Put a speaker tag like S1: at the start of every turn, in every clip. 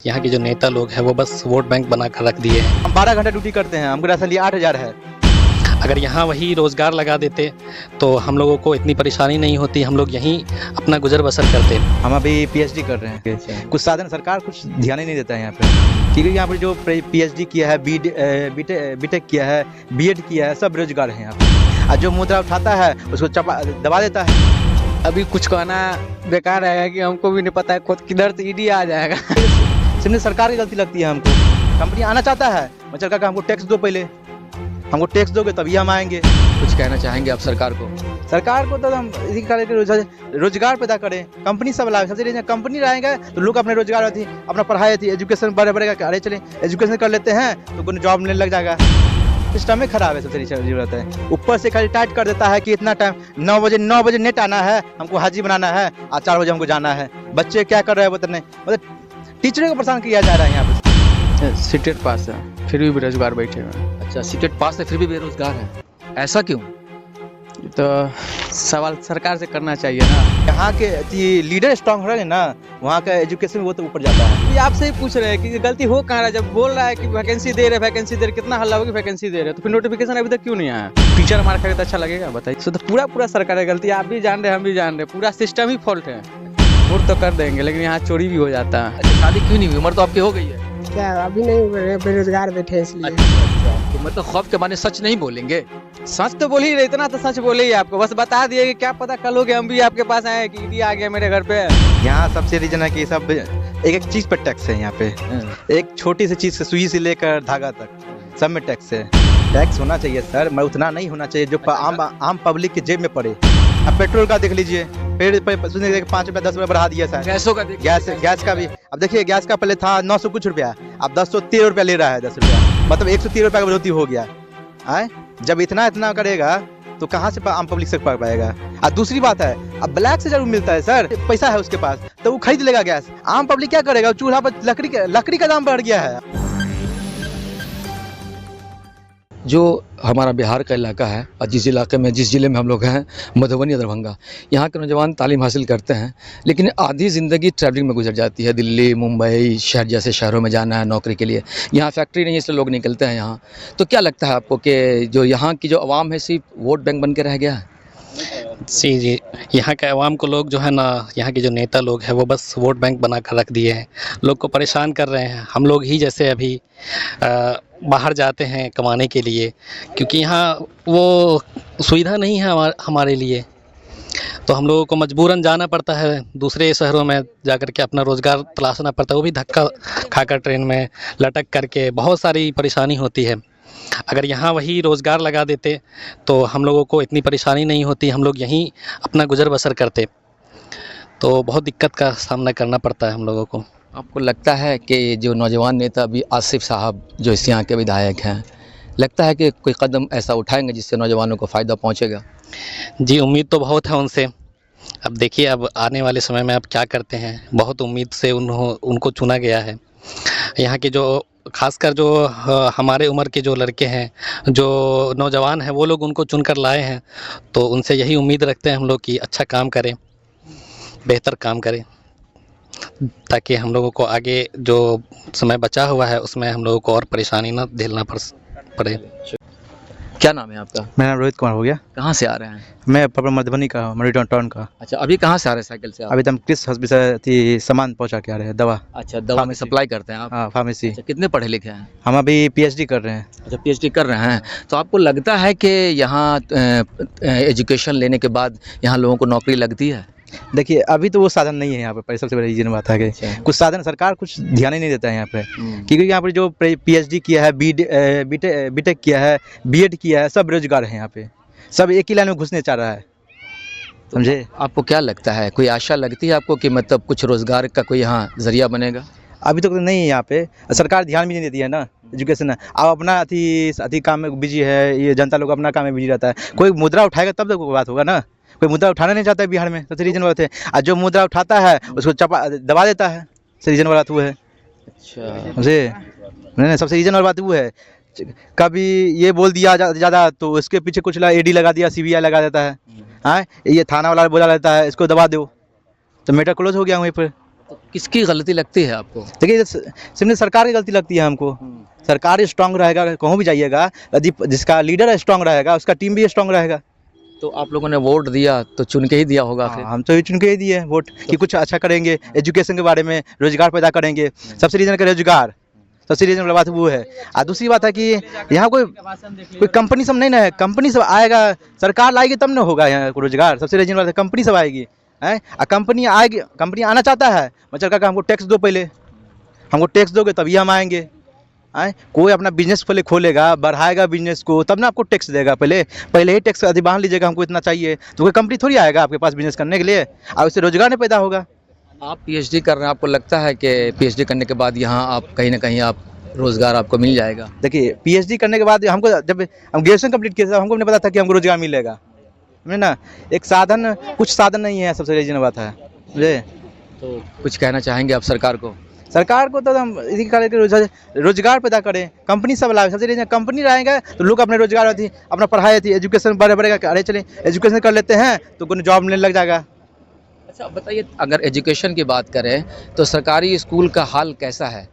S1: यहाँ के जो नेता लोग हैं वो बस वोट बैंक बना कर रख दिए हैं।
S2: हम 12 घंटा ड्यूटी करते हैं, हमको राशन लिए 8,000 है।
S1: अगर यहाँ वही रोजगार लगा देते तो हम लोगों को इतनी परेशानी नहीं होती, हम लोग यहीं अपना गुजर बसर करते।
S2: हम अभी पीएचडी कर रहे हैं। कुछ साधन सरकार कुछ ध्यान ही नहीं देता है यहाँ पे, क्योंकि यहाँ पर जो पीएचडी किया है, बीटेक किया है, बीएड किया है, सब बेरोजगार है यहाँ पे। और जो मुद्रा उठाता है उसको दबा देता है।
S3: अभी कुछ कहना बेकार है कि हमको भी नहीं पता है खुद किधर से ईडी आ जाएगा।
S2: सिर्फ सरकार की गलती लगती है हमको। कंपनी आना चाहता है, मैं चल कर हमको टैक्स दो, पहले हमको टैक्स दोगे तभी हम आएंगे।
S3: कुछ कहना चाहेंगे आप सरकार को?
S2: सरकार को तो हम इसी कारण रोजगार पैदा करें, कंपनी सब लाए। सबसे कंपनी लाएंगे तो लोग अपने रोजगार थी, अपना पढ़ाई थी, एजुकेशन बढ़ेगा। अरे चले एजुकेशन कर लेते हैं तो कोई जॉब मिलने लग जाएगा। सिस्टम ही खराब है, सबसे जरूरत है। ऊपर से खाली टाइट कर देता है कि इतना टाइम 9 बजे नेट आना है, हमको हाजी बनाना है और 4 बजे हमको जाना है। बच्चे क्या कर रहे हैं बताने, मतलब टीचरों को परेशान किया जा रहा है यहाँ पे।
S3: सीटेट पास है फिर भी बेरोजगार बैठे हुए हैं।
S4: अच्छा, सीटेट पास है फिर भी बेरोजगार है, ऐसा क्यों?
S3: तो सवाल सरकार से करना चाहिए ना।
S2: यहाँ के लीडर स्ट्रांग हो रहे हैं ना, वहाँ का एजुकेशन वो तो ऊपर जाता है।
S3: ये आपसे ही पूछ रहे हैं कि गलती हो कहाँ रहा है। जब बोल रहा है कि वैकेंसी दे रहे, कितना हल्ला होगी वैकेंसी दे रहे, तो फिर नोटिफिकेशन अभी तक क्यों नहीं आया? टीचर मार खाएगा तो अच्छा लगेगा? बताइए। तो पूरा सरकार है गलती, आप भी जान रहे हैं, हम भी जान रहे हैं, पूरा सिस्टम ही फॉल्ट है। वोट तो कर देंगे लेकिन यहाँ चोरी भी हो जाता है।
S4: अच्छा, शादी क्यों नहीं हुई? उम्र तो आपकी हो गई है।
S5: क्या अभी नहीं हुए हैं, बेरोजगार बैठे हैं इसलिए।
S4: अच्छा, तो मतलब खौफ के माने सच नहीं बोलेंगे?
S3: सच तो बोल ही रहे, इतना तो सच बोले ही आपको। बस बता दिए कि क्या पता कल हो गया हम भी आपके पास आए कि ईडी आ गया मेरे घर पे।
S2: यहाँ सबसे रीजन है कि सब एक चीज पर टैक्स है यहाँ पे। एक छोटी सी चीज से, सुई से लेकर धागा तक सब में टैक्स है। टैक्स होना चाहिए सर, मैं उतना नहीं होना चाहिए जो आम पब्लिक के जेब में पड़े। अब पेट्रोल का देख लीजिए, फिर 5 रुपया 10 रुपया बढ़ा दिया सर।
S4: गैसों का
S2: गैस का भी अब देखिए, गैस का पहले था 900 कुछ रुपया, अब 1013 रुपया ले रहा है। 10 रुपया मतलब 113 रुपया का बढ़ोतरी हो गया है। जब इतना करेगा तो कहाँ से आम पब्लिक से पड़ पाएगा? और दूसरी बात है, अब ब्लैक से जरूर मिलता है सर, पैसा है उसके पास तो वो खरीद लेगा गैस। आम पब्लिक क्या करेगा? चूल्हा पर लकड़ी का दाम बढ़ गया है।
S4: जो हमारा बिहार का इलाका है और जिस जिले में हम लोग हैं, मधुबनी दरभंगा, यहाँ के नौजवान तालीम हासिल करते हैं लेकिन आधी ज़िंदगी ट्रैवलिंग में गुजर जाती है। दिल्ली, मुंबई शहर जैसे शहरों में जाना है नौकरी के लिए। यहाँ फैक्ट्री नहीं है इसलिए लोग निकलते हैं यहाँ। तो क्या लगता है आपको कि जो यहाँ की जो आवाम है सिर्फ वोट बैंक बन के रह गया है?
S1: जी, यहाँ के आवाम को लोग जो है ना, यहाँ के जो नेता लोग हैं वो बस वोट बैंक बना कर रख दिए हैं, लोग को परेशान कर रहे हैं। हम लोग ही जैसे अभी बाहर जाते हैं कमाने के लिए, क्योंकि यहाँ वो सुविधा नहीं है हमारे लिए, तो हम लोगों को मजबूरन जाना पड़ता है दूसरे शहरों में जाकर के अपना रोज़गार तलाशना पड़ता है, वो भी धक्का खाकर ट्रेन में लटक करके। बहुत सारी परेशानी होती है। अगर यहाँ वही रोज़गार लगा देते तो हम लोगों को इतनी परेशानी नहीं होती, हम लोग यहीं अपना गुजर बसर करते। तो बहुत दिक्कत का सामना करना पड़ता है हम लोगों को।
S4: आपको लगता है कि जो नौजवान नेता अभी आसिफ साहब जो इस यहाँ के विधायक हैं, लगता है कि कोई कदम ऐसा उठाएंगे जिससे नौजवानों को फ़ायदा पहुँचेगा? जी,
S1: उम्मीद तो बहुत है उनसे। अब देखिए अब आने वाले समय में अब क्या करते हैं। बहुत उम्मीद से उनको चुना गया है। यहाँ के जो खासकर जो हमारे उम्र के जो लड़के हैं, जो नौजवान हैं, वो लोग उनको चुनकर लाए हैं, तो उनसे यही उम्मीद रखते हैं हम लोग कि अच्छा काम करें, बेहतर काम करें, ताकि हम लोगों को आगे जो समय बचा हुआ है उसमें हम लोगों को और परेशानी ना झेलना पड़े।
S4: क्या नाम है आपका?
S2: मेरा नाम रोहित कुमार हो गया।
S4: कहाँ से आ रहे हैं?
S2: मैं प्रॉपर मधुबनी का हूँ, मरी टाउन का।
S4: अच्छा, अभी कहाँ से आ रहे हैं साइकिल से आप?
S2: अभी तो हम क्रिस हॉस्पिटल सामान पहुँचा के आ रहे हैं, दवा।
S4: अच्छा, दवा में सप्लाई करते हैं आप?
S2: हाँ, फार्मेसी।
S4: अच्छा, कितने पढ़े लिखे हैं?
S2: हम अभी पीएचडी कर रहे हैं।
S4: अच्छा, पीएचडी कर रहे हैं। तो आपको लगता है कि यहाँ एजुकेशन लेने के बाद यहाँ लोगों को नौकरी लगती है?
S2: देखिए अभी तो वो साधन नहीं है यहाँ पे, सबसे बड़ी रीजन बात है कि कुछ साधन सरकार कुछ ध्यान ही नहीं देता है यहाँ पे, क्योंकि यहाँ पर जो पीएचडी किया है, बीटेक किया है, बीएड किया है, सब बेरोजगार है यहाँ पे। सब एक ही लाइन में घुसने चाह रहा है, समझे?
S4: आपको क्या लगता है, कोई आशा लगती है आपको कि मतलब कुछ रोजगार का कोई यहाँ जरिया बनेगा?
S2: अभी तक तो नहीं है यहाँ पे, सरकार ध्यान भी नहीं देती है ना एजुकेशन। अब अपना अति काम में बिजी है, ये जनता लोग अपना काम में बिजी रहता है। कोई मुद्रा उठाएगा तब तक बात होगा ना, कोई मुद्रा उठाना नहीं चाहता है बिहार में, सबसे रीजन बात है। और जो मुद्रा उठाता है उसको दबा देता है, सबसे रीजन बात वो है।
S4: अच्छा,
S2: समझे? नहीं, सबसे रीजन वाली बात वो है। कभी ये बोल दिया ज़्यादा तो उसके पीछे कुछ ईडी लगा दिया, सीबीआई लगा देता है। हाँ, ये थाना वाला बोला रहता है इसको दबा दो, तो मैटर क्लोज हो गया वहीं पर।
S4: तो किसकी गलती लगती है आपको?
S2: देखिए सिर्फ सरकार की गलती लगती है हमको। सरकार स्ट्रांग रहेगा, कहूँ भी जाइएगा, यदि जिसका लीडर स्ट्रांग रहेगा उसका टीम भी स्ट्रांग रहेगा।
S4: तो आप लोगों ने वोट दिया तो चुन के ही दिया होगा फिर।
S2: हम तो ये चुन के ही दिए वोट कि कुछ अच्छा करेंगे, एजुकेशन के बारे में, रोजगार पैदा करेंगे। सबसे रीजन का रोजगार, सबसे रीजन बात वो है। और दूसरी बात है कि यहाँ कोई कंपनी सब नहीं ना है, कंपनी सब आएगा, सरकार लाएगी तब ना होगा यहाँ रोजगार। सबसे रीजन बात है कंपनी सब आएगी है, और कंपनी आएगी, कंपनी आना चाहता है, मतलब का हमको टैक्स दो, पहले हमको टैक्स दोगे तभी हम आएंगे। आए कोई अपना बिजनेस पहले खोलेगा, बढ़ाएगा बिजनेस को, तब ना आपको टैक्स देगा। पहले ही टैक्स अधि बांध लीजिएगा, हमको इतना चाहिए, तो कोई कंपनी थोड़ी आएगा आपके पास बिजनेस करने के लिए, और उससे रोजगार नहीं पैदा होगा।
S4: आप पीएचडी कर रहे हैं, आपको लगता है कि पीएचडी करने के बाद यहाँ आप कहीं ना कहीं आप रोजगार आपको मिल जाएगा?
S2: देखिए पीएचडी करने के बाद हमको, जब हम ग्रेजुएशन कंप्लीट किए थे, हमको नहीं पता था कि हमको रोजगार मिलेगा, समझे ना। एक साधन, कुछ साधन नहीं है, सबसे रीजन बात है मुझे।
S4: तो कुछ कहना चाहेंगे आप सरकार को?
S2: सरकार को तो हम इसी कारण रोजगार पैदा करें, कंपनी सब लाए। सबसे रीजन कंपनी लाएंगे तो लोग अपने रोजगार अपना पढ़ाई थी, एजुकेशन बढ़ेगा, अरे चले एजुकेशन कर लेते हैं तो कोई जॉब मिलने लग जाएगा।
S4: अच्छा बताइए, अगर एजुकेशन की बात करें तो सरकारी स्कूल का हाल कैसा है?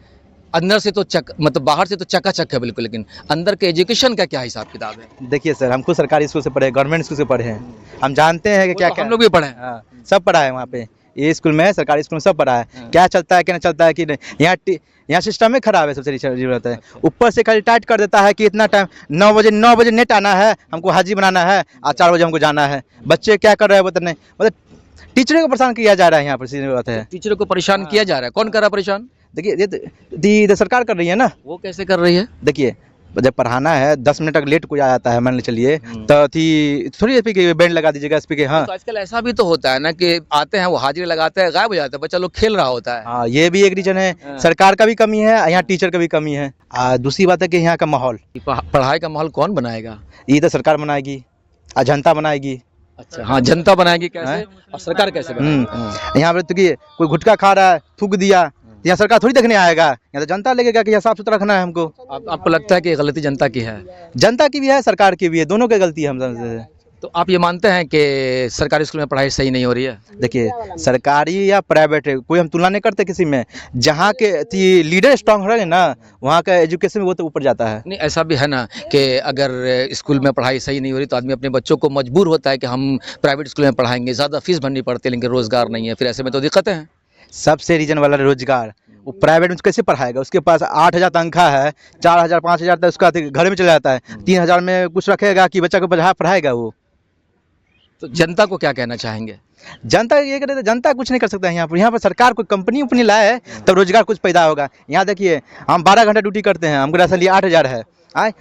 S4: अंदर से तो मतलब बाहर से तो चकाचक है बिल्कुल, लेकिन अंदर के एजुकेशन का क्या हिसाब किताब है?
S2: देखिए सर, हम खुद सरकारी स्कूल से पढ़े, गवर्नमेंट स्कूल से पढ़े हैं, हम जानते हैं कि क्या क्या
S4: हम लोग भी पढ़े हैं।
S2: हाँ, सब पढ़ा है वहाँ पे, ये स्कूल में, सरकारी स्कूल में सब पढ़ा है। क्या चलता है क्या नहीं चलता है कि नहीं, यहाँ सिस्टम ही खराब है। सबसे जरूरत है, ऊपर से खाली टाइट कर देता है कि इतना टाइम 9 बजे नेट आना है, हमको हाजी बनाना है, और 4 बजे हमको जाना है। बच्चे क्या कर रहे हैं वो तो नहीं, मतलब टीचरों को परेशान किया जा रहा है यहाँ पर, सीधी बात है।
S4: टीचरों को परेशान किया जा रहा है, कौन कर रहा है परेशाान?
S2: देखिए ये सरकार कर रही है ना।
S4: वो कैसे कर रही है?
S2: देखिए जब पढ़ाना है 10 मिनट तक लेट कोई आ जाता है, मान चलिए, तो थोड़ी स्पीकर बैंड लगा दीजिएगा स्पीकर। हाँ
S4: तो आजकल ऐसा भी तो होता है ना कि आते हैं, वो हाजिरी लगाते हैं, गायब हो जाते हैं, बच्चा लोग खेल रहा होता है।
S2: हाँ, ये भी एक रीजन है, सरकार का भी कमी है, यहाँ टीचर का भी कमी है। दूसरी बात है कि यहाँ का माहौल,
S4: पढ़ाई का माहौल कौन बनाएगा?
S2: ये तो सरकार बनाएगी और जनता बनाएगी।
S4: अच्छा हाँ, जनता बनाएगी कैसे और सरकार कैसे बनाएगी?
S2: यहाँ पर तो कि कोई गुटखा खा रहा है, थूक दिया, यहाँ सरकार थोड़ी देखने आएगा, यहाँ तो जनता लगेगा कि यहाँ साफ सुथरा रखना है हमको।
S4: आपको लगता है कि गलती जनता की है?
S2: जनता की भी है, सरकार की भी है, दोनों की गलती है हम समझते हैं।
S4: तो आप ये मानते हैं कि सरकारी स्कूल में पढ़ाई सही नहीं हो रही है?
S2: देखिए सरकारी या प्राइवेट है, कोई हम तुलना नहीं करते किसी में। जहाँ के लीडर स्ट्रांग रहे ना, वहाँ का एजुकेशन वो तो ऊपर जाता है।
S4: नहीं, ऐसा भी है ना कि अगर स्कूल में पढ़ाई सही नहीं हो रही तो आदमी अपने बच्चों को मजबूर होता है कि हम प्राइवेट स्कूल में पढ़ाएंगे, ज़्यादा फीस भरनी पड़ती है, लेकिन रोजगार नहीं है, फिर ऐसे में तो दिक्कतें हैं।
S2: सबसे रीजन वाला रोजगार, वो प्राइवेट में कैसे पढ़ाएगा? उसके पास 8,000 तनख्वाह है, 4,000 5,000 तक उसका घर में चला जाता है, 3,000 में कुछ रखेगा कि बच्चा को पढ़ाएगा वो?
S4: तो जनता को क्या कहना चाहेंगे?
S2: जनता ये करे तो जनता कुछ नहीं कर सकता है यहाँ पर सरकार कोई कंपनी उपनी लाए तब रोजगार कुछ पैदा होगा। यहाँ देखिए हम 12 घंटा ड्यूटी करते हैं, हमको राशन लिए 8,000 है।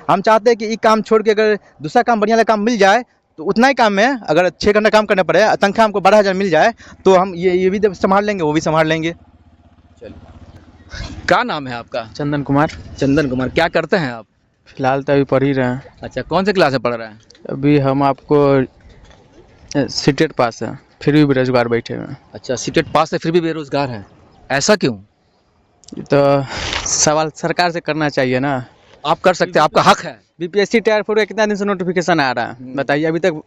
S2: हम चाहते हैं कि ये काम छोड़ के अगर दूसरा काम बढ़िया काम मिल जाए तो उतना ही काम में अगर 6 घंटा काम करना पड़े, तनख्वाह हमको 12,000 मिल जाए तो हम ये भी संभाल लेंगे, वो भी संभाल लेंगे।
S4: क्या नाम है आपका?
S3: चंदन कुमार।
S4: चंदन कुमार, क्या करते हैं आप?
S3: फिलहाल तो अभी पढ़ ही रहे हैं।
S4: अच्छा, कौन से क्लास में पढ़ रहे हैं?
S3: अभी हम आपको सीटेट पास है, फिर भी बेरोजगार बैठे हुए हैं।
S4: अच्छा, सीटेट पास है फिर भी बेरोजगार है, ऐसा क्यों?
S3: तो सवाल सरकार से करना चाहिए ना।
S4: आप कर सकते हैं, आपका हक है।
S3: बीपीएससी टायर 4 का कितना दिन से नोटिफिकेशन आ रहा है, बताइए? अभी तक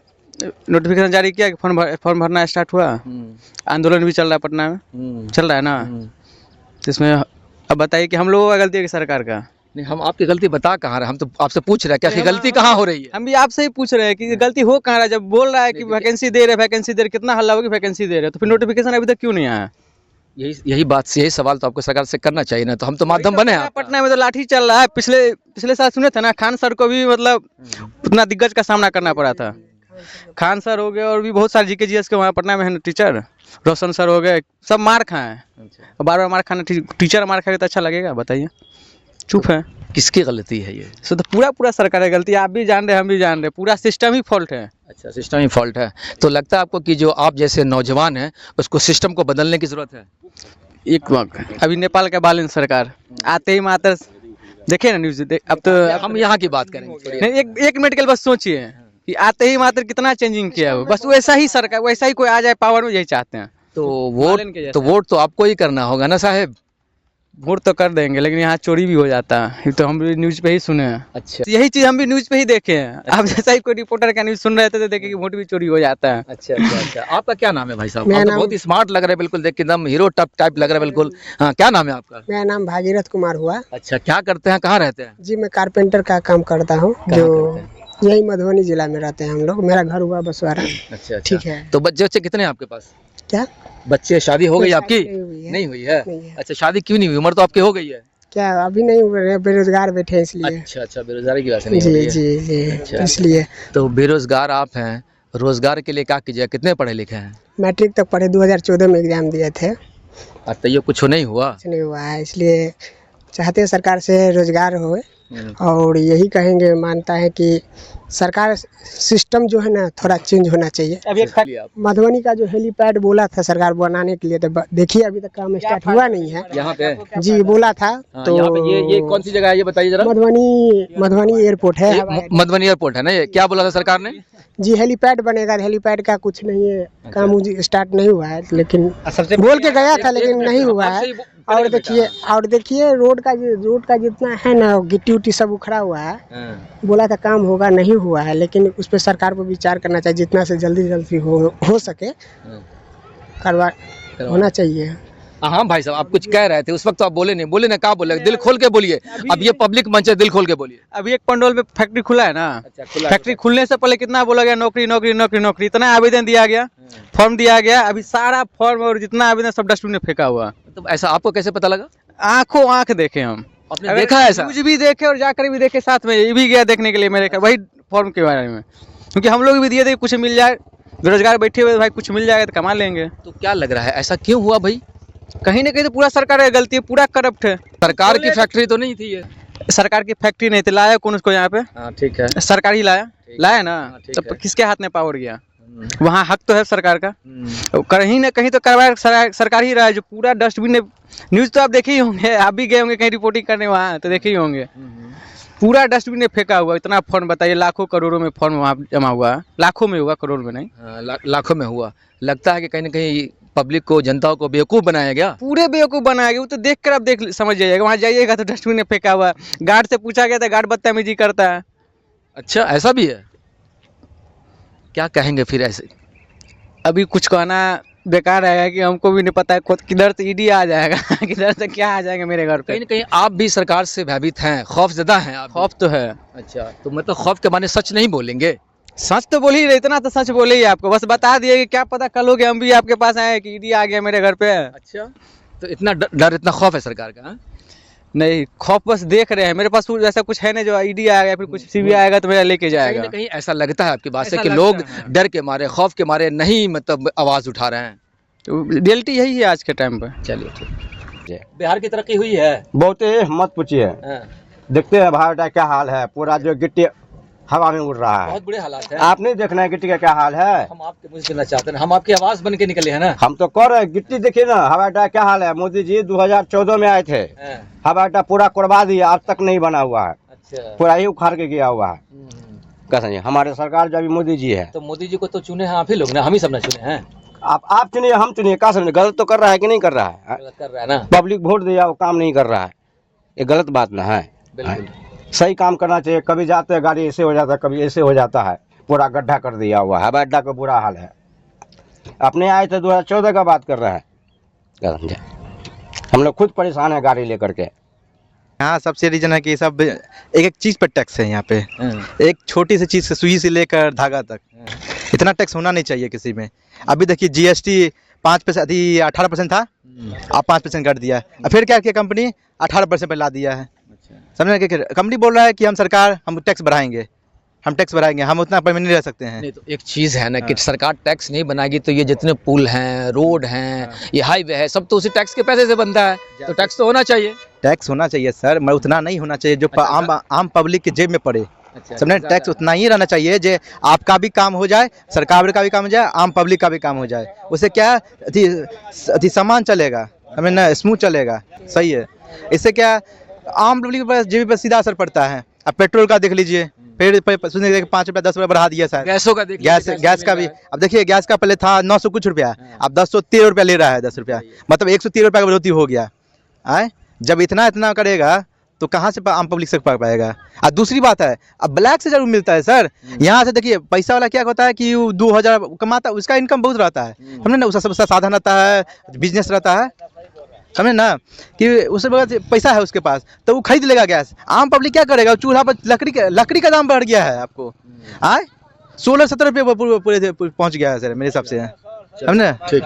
S3: नोटिफिकेशन जारी किया, फॉर्म भरना स्टार्ट हुआ, आंदोलन भी चल रहा है पटना में, चल रहा है ना। इसमें अब बताइए कि हम लोगों का गलती है कि सरकार का?
S4: नहीं, हम आपकी गलती बता कहाँ रहे, हम तो आपसे पूछ रहे हैं क्या गलती कहाँ हो रही है।
S3: हम भी आपसे ही पूछ रहे हैं कि गलती हो कहाँ रहा है। जब बोल रहा है कि वैकेंसी दे रहे, कितना हल्ला होगी वैकेंसी दे रहे, तो फिर नोटिफिकेशन अभी तक क्यों नहीं आया?
S4: यही बात से, यही सवाल तो आपको सरकार से करना चाहिए ना, तो हम तो माध्यम बने हैं।
S3: पटना में तो लाठी चल रहा है, पिछले साल सुने थे ना, खान सर को भी मतलब उतना दिग्गज का सामना करना पड़ा था। खान सर हो गए और भी बहुत सारे जीके जीएस के वहाँ पटना में है ना टीचर, रोशन सर हो गए, सब मार खाए हैं। बार बार मार खाना, टीचर मार खाएगा तो अच्छा लगेगा? बताइए, चुप है।
S4: किसकी गलती है ये?
S3: सो तो पूरा सरकार की गलती है, आप भी जान रहे हैं, हम भी जान रहे हैं, पूरा सिस्टम ही फॉल्ट है।
S4: अच्छा, सिस्टम ही फॉल्ट है। तो लगता है आपको कि जो आप जैसे नौजवान हैं उसको सिस्टम को बदलने की जरूरत है?
S3: एक वक्त अभी नेपाल का बालन सरकार आते ही मात्र देखे ना न्यूज, अब तो
S4: हम यहाँ की बात करेंगे।
S3: नहीं, एक मिनट के लिए बस सोचिए कि आते ही मात्र कितना चेंजिंग किया हो, बस वैसा ही सरकार, वैसा ही कोई आ जाए पावर में, यही चाहते हैं।
S4: तो वोट तो आपको ही करना होगा ना साहब।
S3: वोट तो कर देंगे, लेकिन यहाँ चोरी भी हो जाता है। ये तो हम भी न्यूज़ पे ही सुने हैं।
S4: अच्छा
S3: यही चीज़ हम भी न्यूज़ पे ही देखे हैं। आप जैसा ही कोई रिपोर्टर का न्यूज़ सुन रहे थे तो देखे कि वोट भी चोरी हो जाता है।
S4: अच्छा अच्छा अच्छा। आपका क्या नाम है भाई साहब?
S5: मेरा
S4: आप तो
S5: नाम-
S4: बहुत ही स्मार्ट लग रहे हैं, बिल्कुल देख के एकदम हीरो टाइप लग रहा है बिल्कुल। हाँ, क्या नाम है आपका?
S5: मेरा नाम भागीरथ कुमार हुआ।
S4: अच्छा, क्या करते हैं, कहाँ रहते हैं?
S5: जी मैं कारपेंटर का काम करता हूँ,
S4: कहाँ
S5: जो
S4: करते
S5: यही मधुबनी जिला में रहते हैं हम लोग। मेरा घर हुआ बसवारा।
S4: अच्छा अच्छा।
S5: ठीक है।
S4: तो बच्चे कितने हैं आपके पास?
S5: क्या
S4: बच्चे, शादी हो गई
S5: शादी
S4: आपकी?
S5: नहीं हुई है।
S4: नहीं हुई है।
S5: नहीं है।
S4: अच्छा, शादी क्यों नहीं हुई? उम्र तो आपकी हो गई है।
S5: क्या अभी नहीं हुए हैं, बेरोजगार बैठे हैं इसलिए।
S4: अच्छा अच्छा, बेरोजगारी की वजह से नहीं हो
S5: जी
S4: रही है।
S5: जी जी
S4: अच्छा।
S5: इसलिए।
S4: तो बेरोजगार आप हैं, रोजगार के लिए क्या कीजिए? कितने पढ़े लिखे हैं?
S5: मैट्रिक तक पढ़े, 2014 में एग्जाम दिए थे, कुछ
S4: और तो ये कुछ नहीं हुआ?
S5: नहीं हुआ है। इसलिए चाहते हैं सरकार से रोजगार हो,
S4: हम्म।
S5: और यही कहेंगे, मानता है कि सरकार सिस्टम जो है ना थोड़ा चेंज होना चाहिए।
S3: अभी एक
S4: चलिए आप
S5: मधुबनी का जो हेलीपैड बोला था सरकार बनाने के लिए, तो देखिए अभी तक काम स्टार्ट हुआ नहीं है।
S4: यहाँ पे
S5: जी बोला था।
S4: हाँ,
S5: तो
S4: यहाँ पे ये कौन सी जगह है, ये बताइए जरा।
S5: मधुबनी एयरपोर्ट है।
S4: मधुबनी एयरपोर्ट है ना, ये क्या बोला था सरकार ने?
S5: जी हेलीपैड बनेगा, हेलीपैड का कुछ नहीं है, काम स्टार्ट नहीं हुआ है, लेकिन बोल के गया था लेकिन नहीं हुआ है। और देखिए रोड का जितना है ना गिट्टी उट्टी सब उखड़ा हुआ है, बोला था काम होगा, नहीं हुआ है। लेकिन उस पर सरकार को विचार करना चाहिए, जितना से जल्दी हो सके करवा होना चाहिए।
S4: हाँ भाई साहब, आप कुछ कह रहे थे उस वक्त, तो आप बोले ना, क्या बोले? दिल खोल के बोलिए। अब ये पब्लिक मंच है, दिल खोल के बोलिए।
S3: अभी एक पंडोल में फैक्ट्री खुला है ना।
S4: अच्छा, खुला
S3: फैक्ट्री खुलने से पहले कितना बोला गया, नौकरी नौकरी नौकरी नौकरी, इतना आवेदन दिया गया, फॉर्म दिया गया। अभी सारा फॉर्म और जितना आवेदन सब डस्टबिन में फेंका हुआ।
S4: तो ऐसा आपको कैसे पता लगा?
S3: आंखों आंख देखे हम।
S4: आपने देखा है ऐसा?
S3: न्यूज़ भी देखे और जाकर भी देखे, साथ में ये भी गया देखने के लिए मेरे घर, वही फॉर्म के बारे में। क्योंकि हम लोग भी दिए थे कुछ मिल जाए, बेरोजगार बैठे हुए भाई, कुछ मिल जाएगा तो कमा लेंगे।
S4: तो क्या लग रहा है, ऐसा क्यों हुआ भाई?
S3: कहीं ना कहीं तो पूरा सरकार की गलती है, पूरा करप्ट है।
S4: सरकार की फैक्ट्री तो नहीं थी ये?
S3: सरकार की फैक्ट्री नहीं थी, लाया कौन उसको यहाँ पे?
S4: हाँ ठीक है।
S3: सरकार ही लाया ना।
S4: हाँ, ठीक
S3: तो
S4: है।
S3: किसके हाथ में पावर गया? वहाँ हक तो है सरकार का।
S4: हम्म।
S3: कहीं ना कहीं तो करवाया सरकार ही रहा है। जो पूरा डस्टबिन ने, न्यूज़ तो आप देखे ही होंगे, आप भी गए होंगे कहीं रिपोर्टिंग करने वहाँ, तो देखे ही होंगे। पूरा डस्टबिन ने फेंका हुआ, इतना फॉर्म बताइए, लाखों करोड़ों में फॉर्म वहाँ जमा हुआ है। लाखों में हुआ, करोड़ में नहीं।
S4: हाँ, लाखों में हुआ। लगता है कि कहीं ना कहीं पब्लिक को, जनता को बेवकूफ़ बनाया गया।
S3: पूरे बेवकूफ़ बनाया गया। वो तो देख कर आप समझ जाइएगा। वहाँ जाइएगा तो डस्टबिन में फेंका हुआ है। गार्ड से पूछा गया था, गार्ड बदतमीजी करता है।
S4: अच्छा, ऐसा भी है? क्या कहेंगे फिर ऐसे?
S3: अभी कुछ कहना बेकार है कि हमको भी नहीं पता है खुद किधर से ईडी आ जाएगा किधर से क्या आ जाएगा मेरे घर पे।
S4: कहीं ना कहीं आप भी सरकार से भयभीत हैं, खौफ ज़्यादा हैं आप?
S3: खौफ तो है।
S4: अच्छा, तो मतलब खौफ के माने सच नहीं बोलेंगे?
S3: सच तो बोल ही रहे, इतना तो सच बोले ही आपको, बस बता दिए कि क्या पता कल हो गया हम भी आपके पास आए कि ईडी आ गया मेरे घर पे।
S4: अच्छा, तो इतना डर, इतना खौफ है सरकार का? हाँ?
S3: नहीं, खौफ बस देख रहे हैं। मेरे पास ऐसा कुछ है नहीं जो ईडी आ गया फिर कुछ सीबीआई आएगा तो मेरा लेके
S4: कहीं
S3: जाएगा।
S4: ना कहीं ऐसा लगता है आपकी बात से
S3: ऐसा
S4: कि
S3: लगता
S4: लोग
S3: है।
S4: डर के मारे, खौफ के मारे नहीं मतलब आवाज़ उठा रहे हैं।
S3: तो रियलिटी यही है आज के टाइम पे।
S4: चलिए ठीक। बिहार की तरक्की हुई है?
S6: बहुत मत पूछिए,
S4: हाँ,
S6: देखते हैं भारत का क्या हाल है। पूरा जो गिट्टी हवा में उड़ रहा है,
S4: बहुत बुरे हालात हैं।
S6: आप नहीं देखना है गिट्टी का क्या हाल है।
S4: हम आपके मुझे सुनना चाहते हैं, हम आपकी आवाज़ बन के निकले हैं ना।
S6: हम तो कर रहे हैं, गिट्टी देखिए ना, हवाई अड्डा क्या हाल है। मोदी जी 2014 में आए थे,
S4: हाँ,
S6: हवाई अड्डा पूरा करवा दिया, आज तक नहीं बना हुआ है,
S4: अच्छा।
S6: पूरा ही उखाड़ के गया हुआ है। क्या समझे, हमारे सरकार जो अभी मोदी जी है,
S4: तो मोदी जी को तो चुने हैं आप ही लोग ना, हम ही सब ना चुने हैं।
S6: आप चुनिए हम चुनिए, क्या समझे, गलत तो कर रहा है कि नहीं कर रहा है?
S4: गलत कर रहा है ना,
S6: पब्लिक वोट दिया, वो काम नहीं कर रहा है, ये गलत बात ना है।
S4: बिल्कुल।
S6: सही काम करना चाहिए। कभी जाते हैं गाड़ी ऐसे हो जाता है, कभी ऐसे हो जाता है, पूरा गड्ढा कर दिया हुआ है। हवाई अड्डा का बुरा हाल है। अपने आए थे 2014 का बात कर रहे हैं, क्या समझे, हम लोग खुद परेशान है गाड़ी लेकर के।
S2: यहाँ सबसे रीजन है कि सब एक एक चीज़ पर टैक्स है यहाँ पे। एक छोटी सी चीज़ से, सुई से लेकर धागा तक, इतना टैक्स होना नहीं चाहिए किसी में। अभी देखिए जीएसटी 5% 18% था, अब 5% कर दिया है। अब फिर क्या किया कंपनी, 18% पर ला दिया है। समझ कि कंपनी बोल रहा है कि हम सरकार, हम टैक्स बढ़ाएंगे, हम उतना पर नहीं रह सकते हैं।
S4: नहीं, तो एक चीज़ है ना कि सरकार टैक्स नहीं बनाएगी तो ये जितने पुल हैं, रोड हैं, ये हाईवे है, सब तो उसी टैक्स के पैसे से बनता है, तो टैक्स तो होना चाहिए।
S2: टैक्स होना चाहिए सर, मगर उतना नहीं होना चाहिए जो आम पब्लिक के जेब में पड़े। समझे, टैक्स उतना ही रहना चाहिए जो आपका भी काम हो जाए, सरकार का भी काम हो जाए, आम पब्लिक का भी काम हो जाए। उससे क्या अति सामान चलेगा, हमें ना स्मूथ चलेगा, सही है। इससे क्या आम पब्लिक पर जेब पर सीधा असर पड़ता है। अब पेट्रोल का देख लीजिए, फिर सुनने के 5 रुपया 10 रुपया बढ़ा दिया सर।
S4: गैसों का देखिए,
S2: गैस का भी अब देखिए, गैस का पहले था 900 कुछ रुपया, अब 1013 रुपया ले रहा है, 10 रुपया, मतलब 113 रुपया का बढ़ोतरी हो गया। आए जब इतना करेगा तो कहाँ से आम पब्लिक से पा पाएगा। और दूसरी बात है, अब ब्लैक से जरूर मिलता है सर। यहाँ से देखिए पैसा वाला क्या होता है कि 2000 कमाता है, उसका इनकम बहुत रहता है, समझे ना, उसका सबसे साधन रहता है, बिजनेस रहता है, समझे ना, कि उससे बगैर पैसा है उसके पास तो वो खरीद लेगा गैस। आम पब्लिक क्या करेगा, चूल्हा पर लकड़ी का दाम बढ़ गया है आपको, आए 16-17 रुपये पूरे पहुँच गया है सर मेरे हिसाब से, समझे।
S4: ठीक।